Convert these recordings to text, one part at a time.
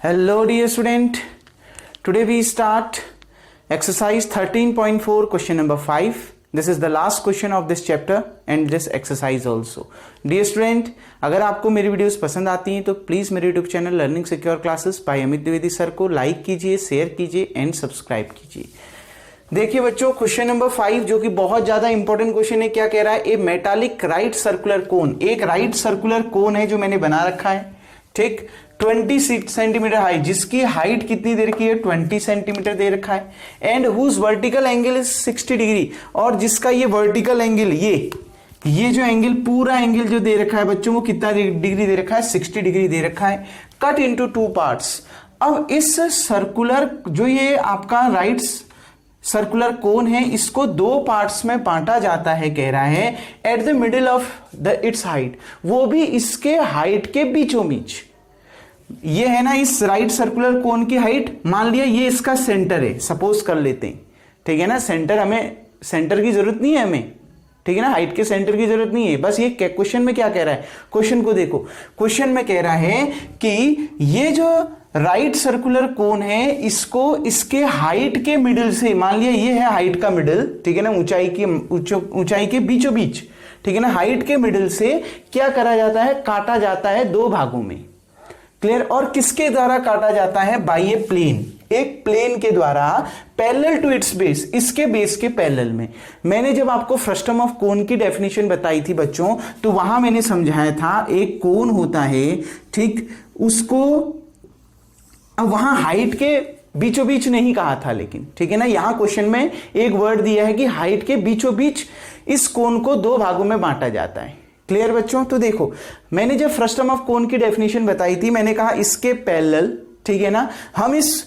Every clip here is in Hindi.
Hello dear student, today we start exercise 13.4 question number 5. This is the last question of this chapter and this exercise also. Dear student, अगर आपको मेरी वीडियोस पसंद आती हैं तो प्लीज़ मेरे YouTube channel learning secure classes bye Amit Dwivedi sir को लाइक कीजिए, शेयर कीजिए एंड सब्सक्राइब कीजिए। देखिए बच्चों, क्वेश्चन नंबर 5 जो कि बहुत ज्यादा इंपॉर्टेंट क्वेश्चन है, क्या कह रहा है? ए मेटालिक राइट सर्कुलर कोन, एक राइट सर्कुलर कोन है जो मैंने बना रखा है, ठीक, 20 सेंटीमीटर हाइट, जिसकी हाइट कितनी दे रखी है? 20 सेंटीमीटर दे रखा है, and whose vertical angle is 60 degree, और जिसका ये वर्टिकल एंगल, ये जो एंगल, पूरा एंगल जो दे रखा है बच्चों, वो कितना डिग्री दे रखा है? 60 डिग्री दे रखा है। Cut into 2 parts. अब इस सर्कुलर, जो ये आपका राइट सर्कुलर कोन है, इसको 2 पार्ट्स में बांटा जाता है, कह रहा है, at the middle of the it's height, वो भी इसके हाइट के बीचों बीच। ये है ना इस राइट सर्कुलर कोन की हाइट, मान लिया ये इसका सेंटर है, सपोज कर लेते हैं, ठीक है ना। सेंटर, हमें सेंटर की जरूरत नहीं है हमें, ठीक है ना, हाइट के सेंटर की जरूरत नहीं है। बस ये क्वेश्चन में क्या कह रहा है, क्वेश्चन को देखो, क्वेश्चन में कह रहा है कि ये जो राइट सर्कुलर कोन है, इसको इसके हाइट के मिडिल से, मान लिया ये है हाइट का मिडिल, ठीक है ना, ऊंचाई के बीचों बीच, ठीक है ना, हाइट के मिडिल से क्या करा जाता है? काटा जाता है 2 भागों में। क्लियर? और किसके द्वारा काटा जाता है? बाय ए प्लेन, एक प्लेन के द्वारा, पैरेलल टू इट्स बेस, इसके बेस के पैरेलल में। मैंने जब आपको फ्रस्टम ऑफ कोन की डेफिनेशन बताई थी बच्चों, तो वहां मैंने समझाया था एक कोन होता है, ठीक, उसको अब वहां हाइट के बीचों बीच नहीं कहा था, लेकिन ठीक है ना, यहां क्वेश्चन में एक वर्ड दिया है कि हाइट के बीचों बीच इस कोन को 2 भागों में बांटा जाता है। क्लियर बच्चों? तो देखो, मैंने जब फ्रस्टम ऑफ कोन की डेफिनेशन बताई थी, मैंने कहा इसके पैरेलल, ठीक है ना, हम इस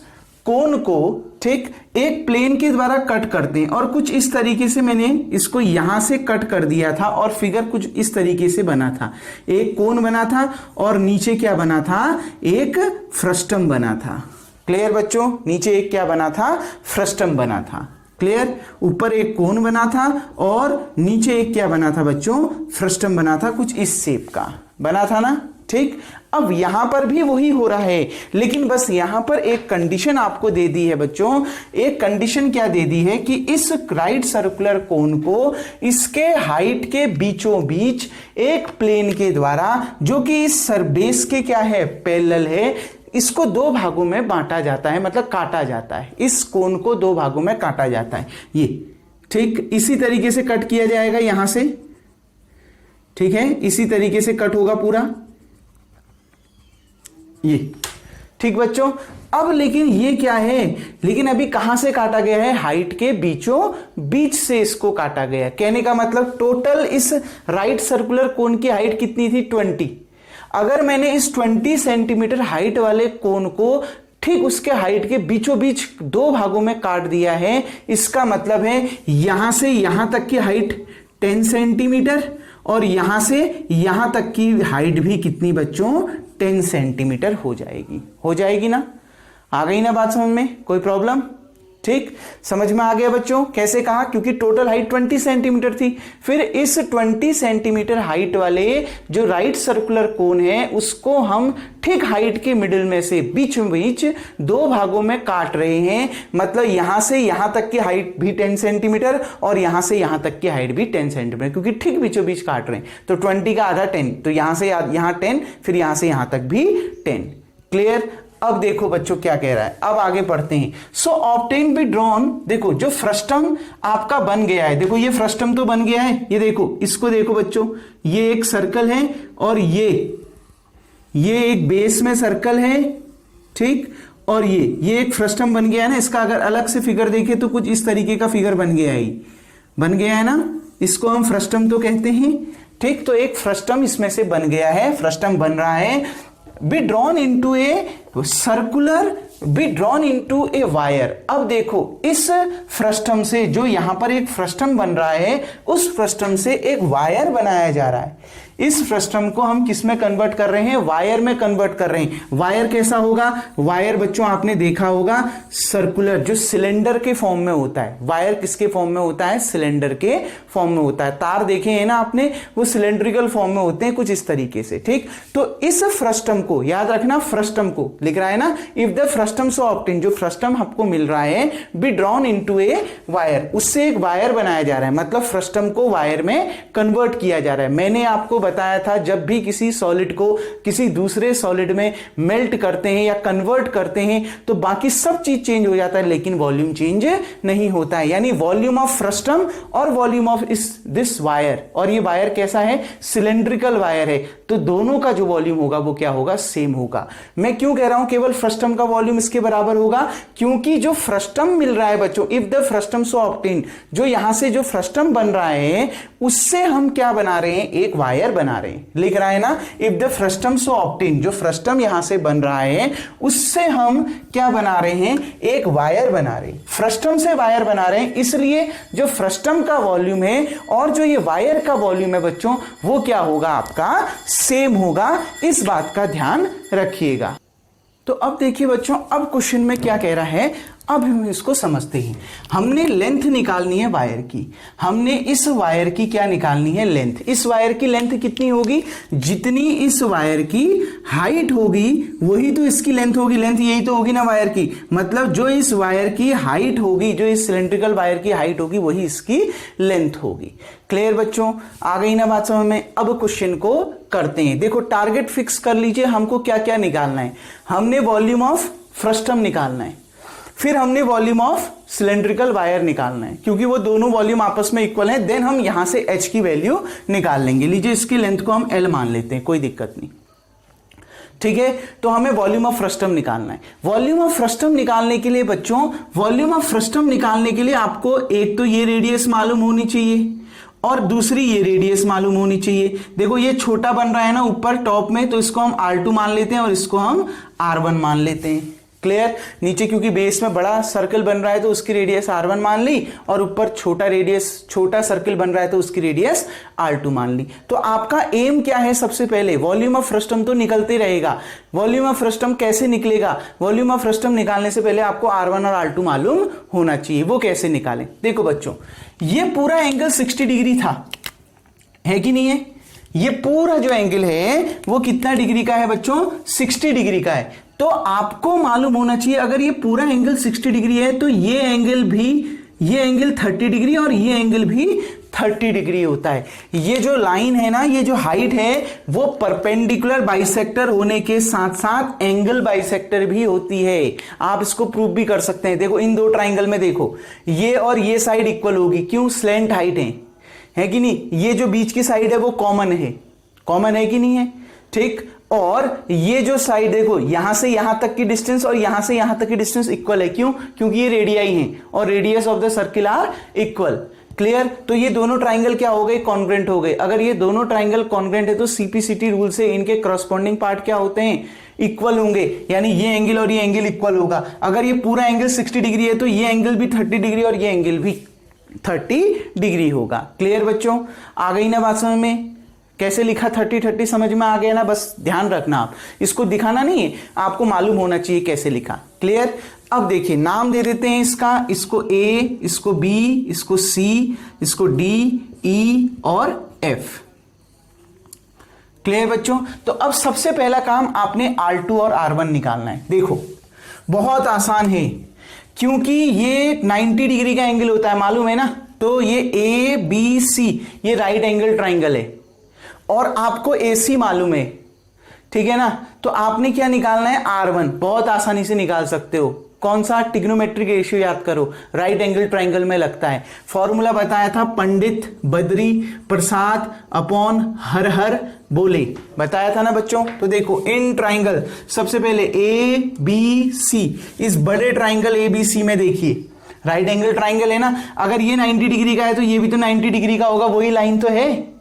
कोन को, ठीक, एक प्लेन के द्वारा कट करते हैं, और कुछ इस तरीके से मैंने इसको यहां से कट कर दिया था, और फिगर कुछ इस तरीके से बना था। एक कोन बना था और नीचे क्या बना था? एक फ्रस्टम बना था। क्लियर बच्चों? नीचे एक क्या बना था? फ्रस्टम बना था। क्लियर? ऊपर एक कोन बना था और नीचे एक क्या बना था बच्चों? फ्रस्टम बना था, कुछ इस शेप का बना था ना, ठीक। अब यहां पर भी वही हो रहा है, लेकिन बस यहां पर एक कंडीशन आपको दे दी है बच्चों। एक कंडीशन क्या दे दी है कि इस राइट सर्कुलर कोन को इसके हाइट के बीचों बीच एक प्लेन के द्वारा, जो कि इस सरबेस के क्या है? पैरेलल है, इसको 2 भागों में बांटा जाता है, मतलब काटा जाता है। इस कोन को 2 भागों में काटा जाता है, ये ठीक इसी तरीके से कट किया जाएगा यहां से, ठीक है, इसी तरीके से कट होगा पूरा ये, ठीक बच्चों। अब लेकिन ये क्या है? लेकिन अभी कहां से काटा गया है? हाइट के बीचों बीच से इसको काटा गया। कहने का मतलब टोटल इस राइट सर्कुलर कोन की हाइट कितनी थी? 20। अगर मैंने इस 20 सेंटीमीटर हाइट वाले कोन को ठीक उसके हाइट के बीचों बीच 2 भागों में काट दिया है, इसका मतलब है यहां से यहां तक की हाइट 10 सेंटीमीटर, और यहां से यहां तक की हाइट भी कितनी बच्चों? 10 सेंटीमीटर हो जाएगी ना? आ गई ना बात समझ में? कोई प्रॉब्लम? ठीक, समझ में आ गया बच्चों? कैसे कहा? क्योंकि टोटल हाइट 20 सेंटीमीटर थी। फिर इस 20 सेंटीमीटर हाइट वाले जो राइट सर्कुलर कोन है, उसको हम ठीक हाइट के मिडिल में से बीचों बीच 2 भागों में काट रहे हैं। मतलब यहां से यहां तक की हाइट भी 10 सेंटीमीटर और यहां से यहां तक की हाइट भी 10 सेंटीमीटर, क्योंकि ठीक बीचों बीच काट रहे हैं। तो 20 का आधा 10, तो यहां से यहां 10, फिर यहां से यहां तक भी 10। क्लियर? अब देखो बच्चों क्या कह रहा है, अब आगे पढ़ते हैं। सो ऑब्टेन बी ड्रॉन, देखो जो फ्रस्टम आपका बन गया है, देखो ये फ्रस्टम तो बन गया है, ये देखो, इसको देखो बच्चों, ये एक सर्कल है और ये एक बेस में सर्कल है, ठीक, और ये एक फ्रस्टम बन गया है ना। इसका अगर अलग से फिगर देखे तो कुछ इस तरीके का फिगर बन गया है ना, इसको हम फ्रस्टम तो कहते हैं, ठीक। तो एक फ्रस्टम इसमें से बन गया है, फ्रस्टम बन रहा है। Be drawn into a circular, be drawn into a wire. अब देखो इस फ्रस्टम से, जो यहां पर एक फ्रस्टम बन रहा है, उस फ्रस्टम से एक वायर बनाया जा रहा है। इस फ्रस्टम को हम किस में कन्वर्ट कर रहे हैं, वायर में कन्वर्ट कर रहे हैं। वायर कैसा होगा, वायर बच्चों आपने देखा होगा सर्कुलर, जो सिलेंडर के फॉर्म में होता है। वायर किसके फॉर्म में होता है, सिलेंडर के फॉर्म में होता है। तार देखे हैं ना आपने, वो सिलेंड्रिकल फॉर्म में होते हैं कुछ इस तरीके से, ठीक। तो इस फ्रस्टम को याद रखना, फ्रस्टम को लिख रहा है ना, if the frustum so obtain, जो फ्रस्टम आपको मिल रहा है, be drawn into a wire, उससे एक वायर बनाया जा रहा है, मतलब फ्रस्टम को वायर में कन्वर्ट किया जा रहा है। मैंने आपको बताया था जब भी किसी सॉलिड को किसी दूसरे सॉलिड में मेल्ट करते हैं या कन्वर्ट करते हैं तो बाकी सब चीज चेंज हो जाता है लेकिन वॉल्यूम चेंज नहीं होता है। यानी वॉल्यूम ऑफ फ्रस्टम और वॉल्यूम ऑफ दिस वायर, और ये वायर कैसा है, सिलेंड्रिकल वायर है, तो दोनों का जो वॉल्यूम होगा वो क्या होगा, सेम होगा। मैं क्यों कह रहा हूं केवल फ्रस्टम का वॉल्यूम इसके बराबर होगा, क्योंकि जो फ्रस्टम मिल रहा है बच्चों, if the frustum so obtain, जो यहां से जो फ्रस्टम बन रहा है उससे हम क्या बना रहे हैं, एक वायर बना रहे हैं। लिख रहा है ना, if the frustum so obtain, जो फ्रस्टम यहां से बन रहा है उससे हम क्या बना रहे हैं, एक वायर बना रहे हैं। फ्रस्टम से वायर बना रहे हैं, इसलिए जो फ्रस्टम का वॉल्यूम है और जो ये वायर का वॉल्यूम है बच्चों, वो क्या होगा, आपका सेम होगा। इस बात का ध्यान रखिएगा। तो अब देखिए बच्चों, अब क्वेश्चन में क्या कह रहा है, अब हम इसको समझते हैं। हमने लेंथ निकालनी है वायर की, हमने इस वायर की क्या निकालनी है, लेंथ। इस वायर की लेंथ कितनी होगी, जितनी इस वायर की हाइट होगी वही तो इसकी लेंथ होगी। लेंथ यही तो होगी ना वायर की, मतलब जो इस वायर की हाइट होगी, जो इस सिलेंड्रिकल वायर की हाइट होगी वही इसकी लेंथ होगी। क्लियर बच्चों, आ गई ना बात समझ में। अब क्वेश्चन को करते हैं। देखो टारगेट फिक्स कर लीजिए, हमको क्या क्या निकालना है। हमने वॉल्यूम ऑफ फ्रस्टम निकालना है, फिर हमने वॉल्यूम ऑफ सिलेंड्रिकल वायर निकालना है, क्योंकि वो दोनों वॉल्यूम आपस में इक्वल है। देन हम यहां से h की वैल्यू निकाल लेंगे। लीजिए इसकी लेंथ को हम l मान लेते हैं, कोई दिक्कत नहीं, ठीक है। तो हमें वॉल्यूम ऑफ फ्रस्टम निकालना है। वॉल्यूम ऑफ फ्रस्टम निकालने के लिए बच्चों, वॉल्यूम ऑफ फ्रस्टम निकालने के लिए आपको एक तो ये रेडियस मालूम होनी चाहिए और दूसरी ये रेडियस मालूम होनी चाहिए। देखो ये छोटा बन रहा है ना ऊपर टॉप में, तो इसको हम R2 मान लेते हैं और इसको हम R1 मान लेते हैं। क्लियर। नीचे क्योंकि बेस में बड़ा सर्कल बन रहा है तो उसकी रेडियस R1 मान ली, और ऊपर छोटा सर्कल बन रहा है तो उसकी रेडियस R2 मान ली। तो आपका एम क्या है, सबसे पहले वॉल्यूम ऑफ फ्रस्टम तो निकलते रहेगा। वॉल्यूम ऑफ फ्रस्टम कैसे निकलेगा, वॉल्यूम ऑफ फ्रस्टम निकालने से पहले आपको R1 और R2 मालूम होना चाहिए। वो कैसे निकालें, देखो बच्चों, ये पूरा एंगल 60 डिग्री था, है कि नहीं है। ये पूरा जो एंगल है वो कितना डिग्री का है बच्चों, 60 डिग्री का है। तो आपको मालूम होना चाहिए, अगर ये पूरा एंगल 60 डिग्री है तो ये एंगल 30 डिग्री और ये एंगल भी 30 डिग्री होता है। ये जो लाइन है ना, ये जो हाइट है वो परपेंडिकुलर बाइसेक्टर होने के साथ साथ एंगल बाइसेक्टर भी होती है। आप इसको प्रूव भी कर सकते हैं। देखो इन दो ट्राइंगल में देखो, ये और ये साइड इक्वल होगी, क्यों, स्लैंट हाइट है कि नहीं। ये जो बीच की साइड है वो कॉमन है कि नहीं है, ठीक। और ये जो साइड देखो, यहां से यहां तक की डिस्टेंस और यहां से यहां तक की डिस्टेंस इक्वल है, क्यों, क्योंकि ये रेडियाई हैं और radius of the circle are equal. Clear. तो ये दोनों ट्राइंगल क्या हो गए, कॉन्ग्रेंट हो गए। अगर ये दोनों ट्राइंगल कॉन्ग्रेंट है तो सीपीसीटी रूल से इनके करस्पॉन्डिंग पार्ट क्या होते हैं, इक्वल होंगे। यानी ये एंगल और ये एंगल इक्वल होगा। अगर ये पूरा एंगल 60 डिग्री है तो ये एंगल भी 30 डिग्री और ये एंगल भी 30 डिग्री होगा। क्लियर बच्चों, आ गई ना बात समझ में। कैसे लिखा 30 समझ में आ गया ना। बस ध्यान रखना, आप इसको दिखाना नहीं है, आपको मालूम होना चाहिए कैसे लिखा। क्लियर। अब देखिए नाम दे देते हैं इसका, इसको ए, इसको बी, इसको सी, इसको डी, ई और एफ। क्लियर बच्चों। तो अब सबसे पहला काम आपने R2 और R1 निकालना है। देखो बहुत आसान है, क्योंकि ये 90 डिग्री का एंगल होता है, मालूम है ना। तो ये ए बी सी ये राइट एंगल ट्राइंगल है और आपको AC मालूम है, ठीक है ना। तो आपने क्या निकालना है, R1। बहुत आसानी से निकाल सकते हो। कौन सा, ट्रिग्नोमेट्रिक रेशियो याद करो, राइट एंगल ट्राइंगल में लगता है। फॉर्मूला बताया था, पंडित बद्री प्रसाद अपॉन हर हर बोले, बताया था ना बच्चों। तो देखो इन ट्राइंगल, सबसे पहले ABC, इस बड़े ट्राइंगल ABC में देखिए राइट एंगल ट्राइंगल है ना। अगर ये 90 डिग्री का है तो ये भी तो 90 डिग्री का होगा, वही लाइन तो है।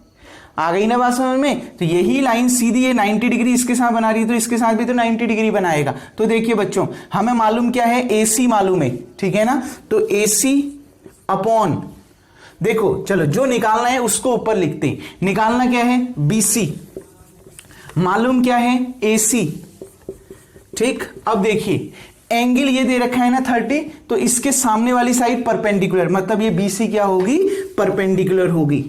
आ गई ना बात समझ में। तो यही लाइन सीधी ये 90 डिग्री इसके साथ बना रही है तो इसके साथ भी तो 90 डिग्री बनाएगा। तो देखिए बच्चों, हमें मालूम क्या है, AC मालूम है, ठीक है ना। तो AC अपॉन देखो चलो जो निकालना है उसको ऊपर लिखते हैं। निकालना क्या है, BC, मालूम क्या है, AC। ठीक, अब देखिए एंगल ये दे रखा है ना 30, तो इसके सामने वाली साइड परपेंडिकुलर, मतलब ये BC क्या होगी, परपेंडिकुलर होगी।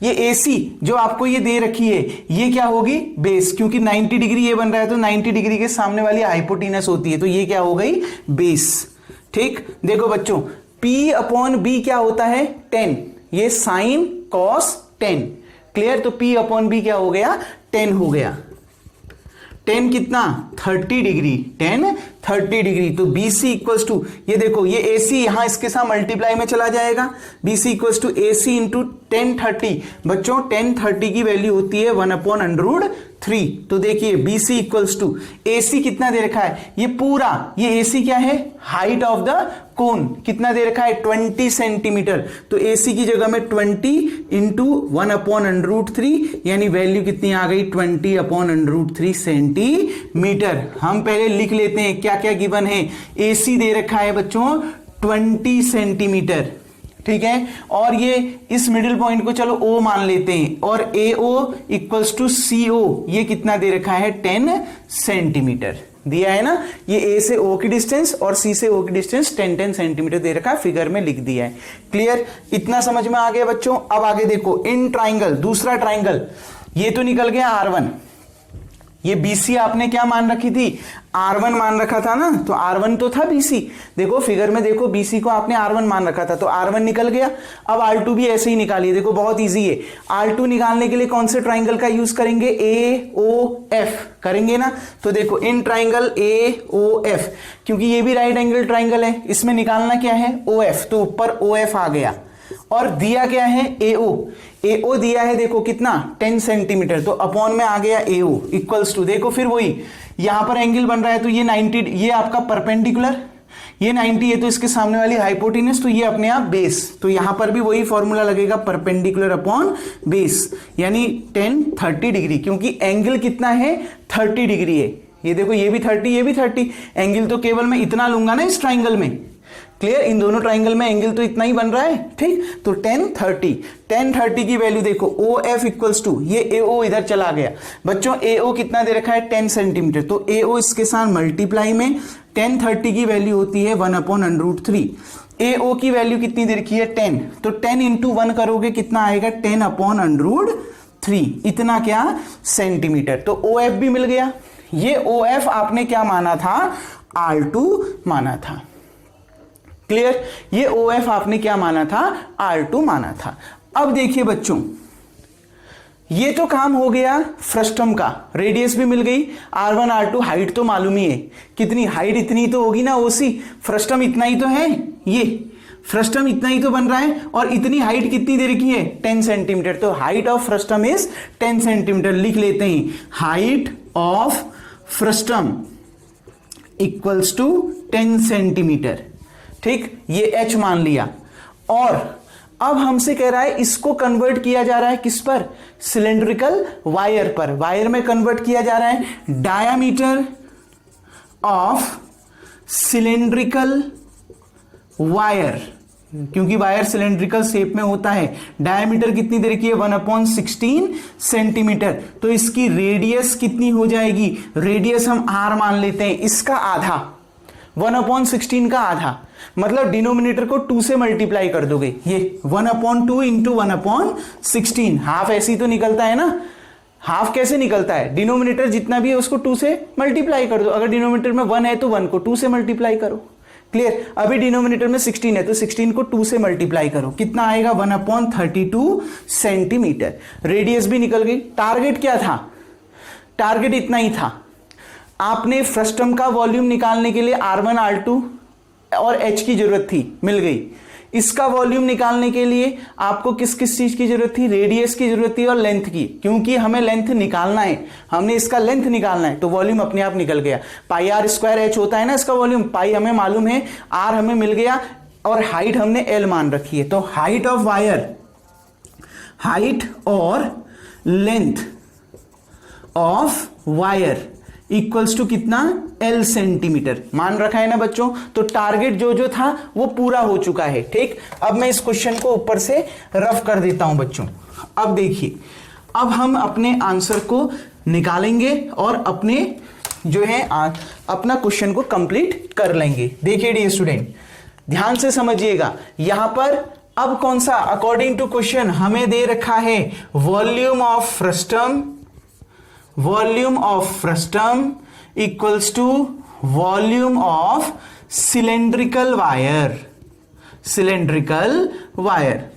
ये AC जो आपको ये दे रखी है ये क्या होगी, बेस, क्योंकि 90 डिग्री ये बन रहा है तो 90 डिग्री के सामने वाली हाइपोटेनस होती है, तो ये क्या हो गई, बेस। ठीक, देखो बच्चों P/B क्या होता है, 10, ये साइन कॉस 10, क्लियर। तो P/B क्या हो गया, 10 हो गया। 10 कितना, 30 डिग्री, 10 30 डिग्री। तो BC इक्वल्स टू, ये देखो ये AC यहां इसके साथ मल्टीप्लाई में चला जाएगा, BC equals to AC into 1030। बच्चों 1030 की वैल्यू होती है 1/√3। तो देखिए BC इक्वल्स टू, AC कितना दे रखा है, ये पूरा, ये AC क्या है, हाइट ऑफ द कोन, कितना दे रखा है, 20 सेंटीमीटर। तो AC की जगह में 20 इंटू 1/√3, यानी वैल्यू कितनी आ गई, 20/√3 सेंटीमीटर। हम पहले लिख लेते हैं क्या क्या गिवन है। AC दे रखा है बच्चों 20 सेंटीमीटर, ठीक है, और ये इस मिडिल पॉइंट को चलो O मान लेते हैं, और AO इक्वल्स टू CO, ये कितना दे रखा है, 10 सेंटीमीटर दिया है ना। ये A से O की डिस्टेंस और C से O की डिस्टेंस 10 सेंटीमीटर दे रखा है, फिगर में लिख दिया है। क्लियर, इतना समझ में आ गया बच्चों। अब आगे देखो, इन ट्राइंगल, दूसरा ट्राइंगल, ये तो निकल गया R1, ये BC आपने क्या मान रखी थी, R1 मान रखा था ना, तो R1 तो था BC। देखो फिगर में देखो BC को आपने R1 मान रखा था, तो R1 निकल गया। अब R2 भी ऐसे ही निकालिए, देखो बहुत इजी है। R2 निकालने के लिए कौन से ट्राइंगल का यूज करेंगे, AOF करेंगे ना। तो देखो इन ट्राइंगल AOF, क्योंकि ये भी राइट एंगल ट्राइंगल है, इसमें निकालना क्या है, OF, तो ऊपर OF आ गया। और दिया क्या है, AO दिया है, देखो कितना, 10 सेंटीमीटर, तो अपॉन में आ गया AO इक्वल्स टू, देखो फिर वही, यहां पर एंगल बन रहा है तो ये 90, ये आपका परपेंडिकुलर, ये 90 है तो इसके सामने वाली हाइपोटेनस, तो ये अपने आप बेस। तो यहां पर भी वही फॉर्मूला लगेगा, परपेंडिकुलर अपॉन बेस, यानी 10-30 डिग्री, क्योंकि एंगल कितना है, 30 डिग्री है। ये देखो ये भी 30, ये भी 30, एंगल तो केवल मैं इतना लूंगा ना इस ट्राइंगल में। क्लियर, इन दोनों ट्राइंगल में एंगल तो इतना ही बन रहा है, ठीक। तो 1030 की वैल्यू देखो, OF इक्वल्स टू, ये AO इधर चला गया। बच्चों AO कितना दे रखा है, 10 सेंटीमीटर, तो AO इसके साथ मल्टीप्लाई में 1030 की वैल्यू होती है 1/√3। AO की वैल्यू कितनी दे रखी है, 10, तो 10 इंटू 1 करोगे कितना आएगा, 10/√3, इतना क्या, सेंटीमीटर। तो OF भी मिल गया। ये OF आपने क्या माना था, R2 माना था। क्लियर, ये OF आपने क्या माना था, R2 माना था। अब देखिए बच्चों, ये तो काम हो गया फ्रस्टम का, रेडियस भी मिल गई, R1 R2, हाइट तो मालूम ही है, कितनी हाइट, इतनी तो होगी ना OC, फ्रस्टम इतना ही तो है, ये फ्रस्टम इतना ही तो बन रहा है, और इतनी हाइट कितनी दे रखी है, 10 सेंटीमीटर। तो height of frustum is 10 centimetre, लिख लेते हैं, height of frustum equals to 10 centimetre. ठीक, ये H मान लिया। और अब हमसे कह रहा है इसको कन्वर्ट किया जा रहा है किस पर, सिलेंड्रिकल वायर पर। वायर में कन्वर्ट किया जा रहा है, डायामीटर ऑफ सिलेंड्रिकल वायर, क्योंकि वायर सिलेंड्रिकल शेप में होता है। डायमीटर कितनी दे रखी है, 1/16 सेंटीमीटर। तो इसकी रेडियस कितनी हो जाएगी, रेडियस हम R मान लेते हैं, इसका आधा, 1/16 का आधा, मतलब डिनोमिनेटर को 2 से मल्टीप्लाई कर दोगे, ये 1/2 इंटू 1/16, हाफ ऐसी तो निकलता है ना। हाफ कैसे निकलता है, डिनोमिनेटर जितना भी है उसको 2 से मल्टीप्लाई कर दो। अगर डिनोमिनेटर में 1 है तो 1 को 2 से मल्टीप्लाई करो। क्लियर, अभी डिनोमिनेटर में 16 है तो 16 को 2 से मल्टीप्लाई करो, कितना आएगा, 1/32 सेंटीमीटर। रेडियस भी निकल गई। टारगेट क्या था, टारगेट इतना ही था। आपने फ्रस्टम का वॉल्यूम निकालने के लिए R1 R2 और H की जरूरत थी, मिल गई। इसका वॉल्यूम निकालने के लिए आपको किस किस चीज की जरूरत थी, रेडियस की जरूरत थी और लेंथ की, क्योंकि हमें लेंथ निकालना है, हमने इसका लेंथ निकालना है, तो वॉल्यूम अपने आप निकल गया। पाई R स्क्वायर H होता है ना इसका वॉल्यूम, पाई हमें मालूम है, R हमें मिल गया, और हाइट हमने L मान रखी है। तो हाइट ऑफ वायर, हाइट और length of wire equals to कितना, L सेंटीमीटर मान रखा है ना बच्चों। तो टारगेट जो था वो पूरा हो चुका है। ठीक, अब मैं इस क्वेश्चन को ऊपर से रफ कर देता हूं बच्चों। अब देखिए, अब हम अपने आंसर को निकालेंगे और अपने जो है अपना क्वेश्चन को कंप्लीट कर लेंगे। देखिए डियर स्टूडेंट, ध्यान से समझिएगा। यहां पर अब कौन सा, अकॉर्डिंग टू क्वेश्चन हमें दे रखा है volume of frustum equals to volume of cylindrical wire.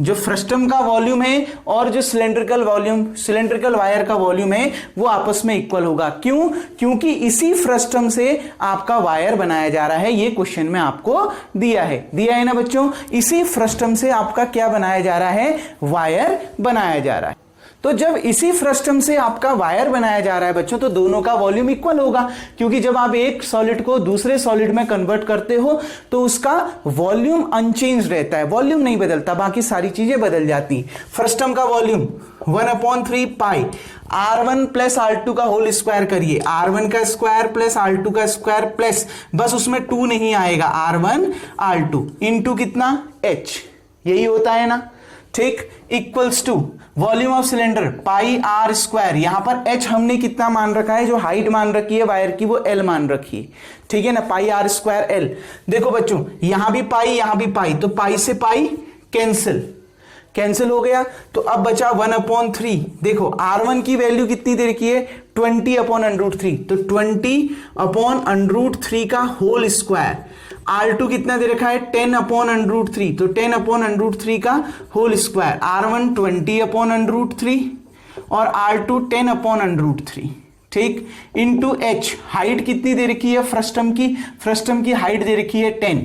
जो फ्रस्टम का वॉल्यूम है और जो सिलेंड्रिकल वायर का वॉल्यूम है वो आपस में इक्वल होगा। क्यों? क्योंकि इसी फ्रस्टम से आपका वायर बनाया जा रहा है। ये क्वेश्चन में आपको दिया है ना बच्चों। इसी फ्रस्टम से आपका क्या बनाया जा रहा है, वायर बनाया जा रहा है। तो जब इसी फ्रस्टम से आपका वायर बनाया जा रहा है बच्चों, तो दोनों का वॉल्यूम इक्वल होगा। क्योंकि जब आप एक सॉलिड को दूसरे सॉलिड में कन्वर्ट करते हो तो उसका वॉल्यूम अनचेंज रहता है, वॉल्यूम नहीं बदलता, बाकी सारी चीजें बदल जाती। फ्रस्टम का वॉल्यूम 1/3 पाई R1 प्लस R2 का होल स्क्वायर करिए, R1 का स्क्वायर प्लस R2 का स्क्वायर प्लस, बस उसमें 2 नहीं आएगा, R1 R2 इंटू कितना, H, यही होता है ना। ठीक, equals to volume of cylinder pi R square. यहां पर H हमने कितना मान रखा है, जो हाइट मान रखी है वायर की वो L मान रखी है। ठीक है ना, पाई R स्क्वायर L। देखो बच्चों, यहां भी पाई यहां भी पाई, तो पाई से पाई कैंसिल हो गया। तो अब बचा 1/3। देखो R1 की वैल्यू कितनी दे रखी है, 20/√3, तो 20/√3 का होल स्क्वायर। R2 कितना दे रखा है, 10/√3, तो 10/√3 का होल स्क्वायर। R1 20/√3 और R2 10/√3। ठीक, इंटू H, हाइट कितनी दे रखी है फ्रस्टम की हाइट दे रखी है 10।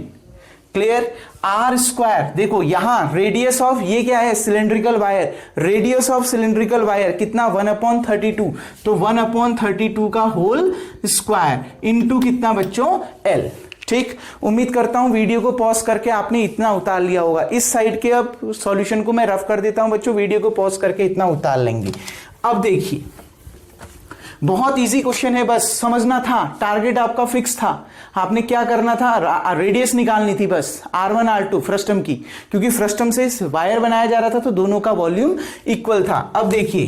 Clear, R square. देखो यहां रेडियस ऑफ, ये क्या है, cylindrical wire, radius of cylindrical wire कितना, 1/32, तो 1/32 का होल स्क्वायर इंटू कितना बच्चों, L। ठीक, उम्मीद करता हूं वीडियो को पॉज करके आपने इतना उतार लिया होगा। इस साइड के अब सॉल्यूशन को मैं रफ कर देता हूं बच्चों, वीडियो को पॉज करके इतना उतार लेंगे। अब देखिए, बहुत इजी क्वेश्चन है, बस समझना था। टारगेट आपका फिक्स था, आपने क्या करना था, रेडियस निकालनी थी बस, R1 R2 फ्रस्टम की, क्योंकि फ्रस्टम से वायर बनाया जा रहा था तो दोनों का वॉल्यूम इक्वल था। अब देखिए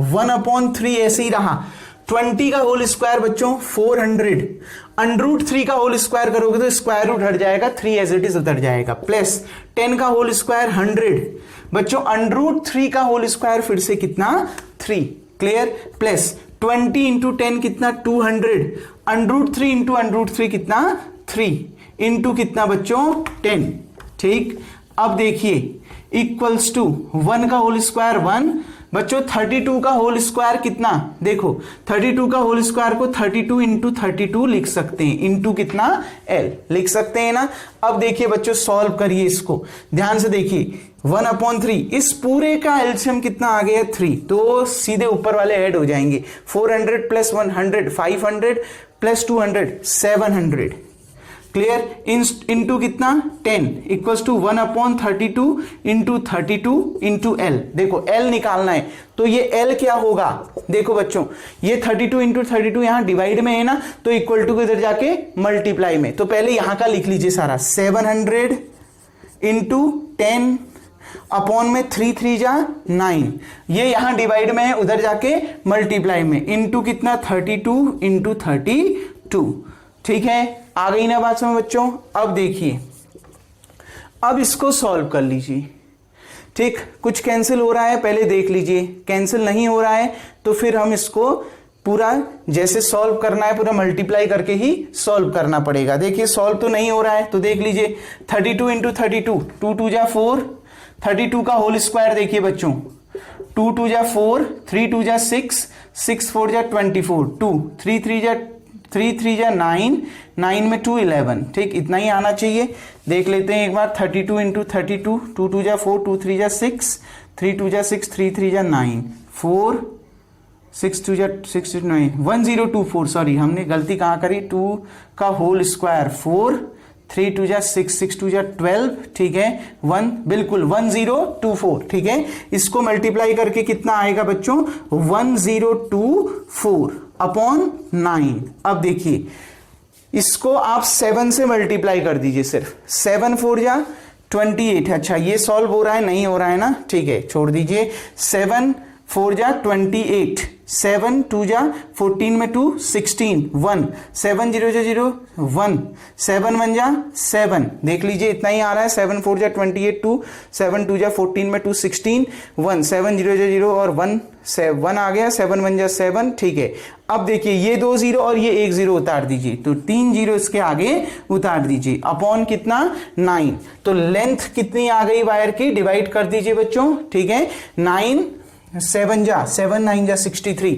1/3 ऐसे ही रहा, 20 का होल स्क्वायर बच्चों 400, √3 का होल स्क्वायर करोगे तो स्क्वायर रूट हट जाएगा, 3 एज इट इज उतर जाएगा, प्लस 10 का होल स्क्वायर 100 बच्चों, √3 का होल स्क्वायर फिर से कितना, 3। क्लियर, प्लस 20 इंटू 10 कितना, 200, √3 इंटू √3 कितना, 3 इंटू कितना बच्चों, 10। ठीक, अब देखिए इक्वल्स टू 1 का होल स्क्वायर 1 बच्चों, 32 का होल स्क्वायर कितना, देखो 32 का होल स्क्वायर को 32 इंटू 32 लिख सकते हैं, इंटू कितना, L लिख सकते हैं ना। अब देखिए बच्चों, सॉल्व करिए इसको, ध्यान से देखिए, 1/3, इस पूरे का एलसीएम कितना आ गया, 3, तो सीधे ऊपर वाले ऐड हो जाएंगे। 400 प्लस 100 500 प्लस 200 700। क्लियर, इंटू कितना, 10 equals to 1/32 into 32 into L। देखो L निकालना है तो ये L क्या होगा, देखो बच्चों ये 32 इंटू 32 यहां डिवाइड में है ना, तो इक्वल टू को इधर जाके मल्टीप्लाई में, तो पहले यहां का लिख लीजिए सारा, 700 इंटू 10 अपॉन में 3 3 जा 9, ये यहां डिवाइड में है, उधर जाके मल्टीप्लाई में, इंटू कितना 32 इंटू 32। ठीक है, आ गई ना बात समझ बच्चों। अब देखिए, अब इसको सॉल्व कर लीजिए। ठीक, कुछ कैंसिल हो रहा है पहले देख लीजिए, कैंसिल नहीं हो रहा है तो फिर हम इसको पूरा जैसे सॉल्व करना है पूरा मल्टीप्लाई करके ही सॉल्व करना पड़ेगा। देखिए सॉल्व तो नहीं हो रहा है तो देख लीजिए, 32 इंटू 32, 2 2 जा 4, 32 का होल स्क्वायर देखिए बच्चों, 2 2 जा 4, 3 2 जा 6, 6 4 जा 24, 2 3 3 जा 9, 9 में 2 11। ठीक, इतना ही आना चाहिए। देख लेते हैं एक बार, 32 इंटू 32, 2 2 जा 4, 2 3 जा 6, 3 2 जा 6, 3 3 जा 9, 4 6 2 जा 6 9, 1024, सॉरी हमने गलती कहाँ करी, 2 का होल स्क्वायर 4, 3 2 जा 6, 6 2 जा 12, ठीक है, 1, बिल्कुल 1024, ठीक है। इसको मल्टीप्लाई करके कितना आएगा बच्चों, 1024 अपॉन 9। अब देखिए इसको आप 7 से मल्टीप्लाई कर दीजिए, सिर्फ 7 4 जा 28। अच्छा ये सॉल्व हो रहा है, नहीं हो रहा है ना, ठीक है, छोड़ दीजिए। 7 4 जा 28, 7 2 जा 14 में 2, 16, 1, 7 0 जा 0, 1, 7 1 जा 7, देख लीजिए इतना ही आ रहा है। 7 4 जा 28, 2, 7 2 जा 14 में 2, 16, 1, 7 0 जा 0 और 1 आ गया, 7 1 जा 7, ठीक है। अब देखिए ये 2 0 और ये 1 0 उतार दीजिए, तो 3 0 इसके आगे उतार दीजिए, अपॉन कितना 9। तो लेंथ कितनी आ गई वायर की, डिवाइड कर दीजिए बच्चों, ठीक है। 9 7 जा 7 9 जा 63,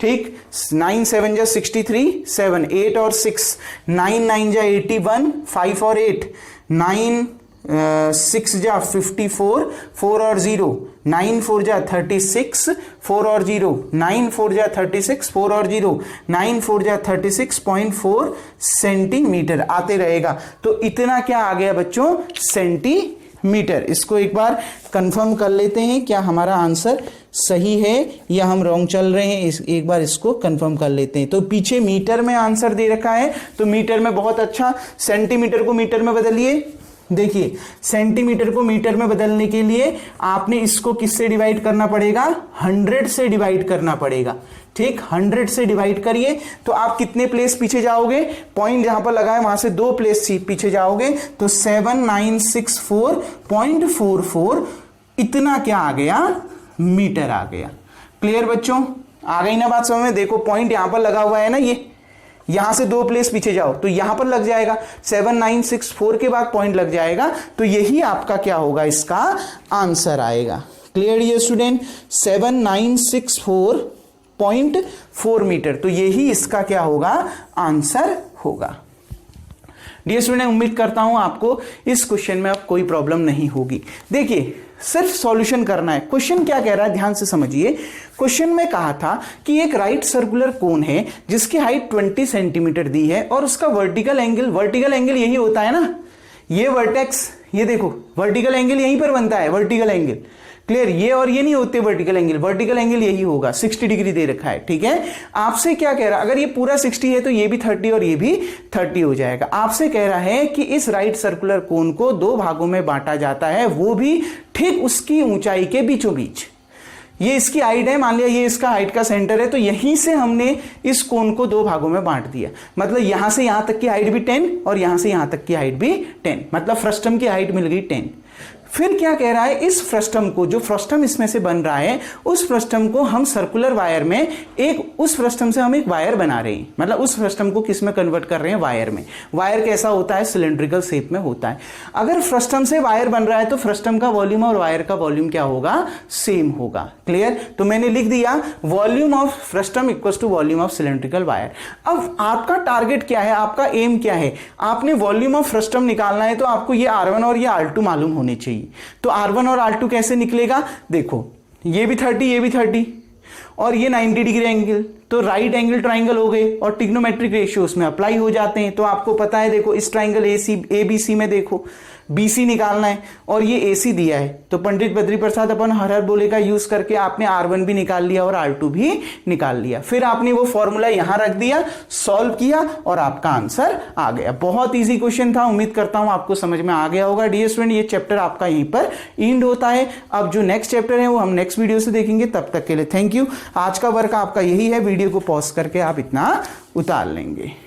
ठीक, 9 7 जा 63, 7 8 और 6, 9 9 जा 81, 5 और 8, 9 6 जा 54, 4 और 0, 9 4 जा 36, 4 और 0, 9 4 जा 36, 4 और 0, 9 4 जा 36.4 सेंटीमीटर आते रहेगा। तो इतना क्या आ गया बच्चों, सेंटीमीटर। इसको एक बार कंफर्म कर लेते हैं, क्या हमारा आंसर सही है या हम रॉन्ग चल रहे हैं, एक बार इसको कंफर्म कर लेते हैं। तो पीछे मीटर में आंसर दे रखा है, तो मीटर में बहुत अच्छा, सेंटीमीटर को मीटर में बदलिए। देखिए सेंटीमीटर को मीटर में बदलने के लिए आपने इसको किससे डिवाइड करना पड़ेगा, 100 से डिवाइड करना पड़ेगा, ठीक, 100 से डिवाइड करिए तो आप कितने प्लेस पीछे जाओगे, पॉइंट जहां पर लगा है वहां से 2 प्लेस पीछे जाओगे, तो 7964.44 इतना क्या आ गया, मीटर आ गया। क्लियर बच्चों, आ गई ना बात समझ में। देखो पॉइंट यहां पर लगा हुआ है ना, ये यहां से 2 प्लेस पीछे जाओ तो यहां पर लग जाएगा, 7964 के बाद पॉइंट लग जाएगा, तो यही आपका क्या होगा, इसका आंसर आएगा। क्लियर ये स्टूडेंट, 7964.4 मीटर, तो यही इसका क्या होगा, आंसर होगा। डियर स्टूडेंट, उम्मीद करता हूं आपको इस क्वेश्चन में अब कोई प्रॉब्लम नहीं होगी। देखिए सिर्फ सॉल्यूशन करना है। क्वेश्चन क्या कह रहा है, ध्यान से समझिए। क्वेश्चन में कहा था कि एक राइट सर्कुलर कोन है जिसकी हाइट 20 सेंटीमीटर दी है और उसका वर्टिकल एंगल यही होता है ना, ये वर्टेक्स, ये देखो वर्टिकल एंगल यहीं पर बनता है, वर्टिकल एंगल। क्लियर, ये और ये नहीं होते वर्टिकल एंगल यही होगा, 60 डिग्री दे रखा है, ठीक है। आपसे क्या कह रहा है, अगर ये पूरा 60 है तो ये भी 30 और ये भी 30 हो जाएगा। आपसे कह रहा है कि इस राइट सर्कुलर कोन को 2 भागों में बांटा जाता है, वो भी ठीक उसकी ऊंचाई के बीचों बीच। ये इसकी हाइट है, मान लिया ये इसका हाइट का सेंटर है, तो यहीं से हमने इस कोन को 2 भागों में बांट दिया, मतलब यहां से यहां तक की हाइट भी 10 और यहां से यहां तक की हाइट भी 10, मतलब फ्रस्टम की हाइट मिल गई 10। फिर क्या कह रहा है, इस फ्रस्टम को, जो फ्रस्टम इसमें से बन रहा है, उस फ्रस्टम को हम सर्कुलर वायर में उस फ्रस्टम से हम एक वायर बना रहे हैं, मतलब उस फ्रस्टम को किस में कन्वर्ट कर रहे हैं, वायर में। वायर कैसा होता है, सिलेंड्रिकल शेप में होता है। अगर फ्रस्टम से वायर बन रहा है तो फ्रस्टम का वॉल्यूम और वायर का वॉल्यूम क्या होगा, सेम होगा। क्लियर, तो मैंने लिख दिया volume of frustum equals to volume of cylindrical wire. अब आपका टारगेट क्या है, आपका एम क्या है, आपने वॉल्यूम ऑफ फ्रस्टम निकालना है, तो आपको ये R1 और ये R2 मालूम होने चाहिए। तो R1 और R2 कैसे निकलेगा, देखो ये भी 30 ये भी 30 और ये 90 डिग्री एंगल, तो राइट एंगल ट्राइंगल हो गए और ट्रिग्नोमेट्रिक रेशियो उसमें अप्लाई हो जाते हैं। तो आपको पता है, देखो इस ट्राइंगल ABC में देखो BC निकालना है और ये AC दिया है, तो पंडित बद्री प्रसाद अपन हर बोले का यूज करके आपने R1 भी निकाल लिया और R2 भी निकाल लिया। फिर आपने वो फॉर्मूला यहां रख दिया, सॉल्व किया और आपका आंसर आ गया। बहुत इजी क्वेश्चन था, उम्मीद करता हूं आपको समझ में आ गया होगा। डियर स्टूडेंट, ये चैप्टर आपका यहीं पर एंड होता है। अब जो नेक्स्ट चैप्टर है वो हम नेक्स्ट वीडियो से देखेंगे, तब तक के लिए थैंक यू। आज का वर्क आपका यही है, वीडियो को पॉज करके आप इतना उतार लेंगे।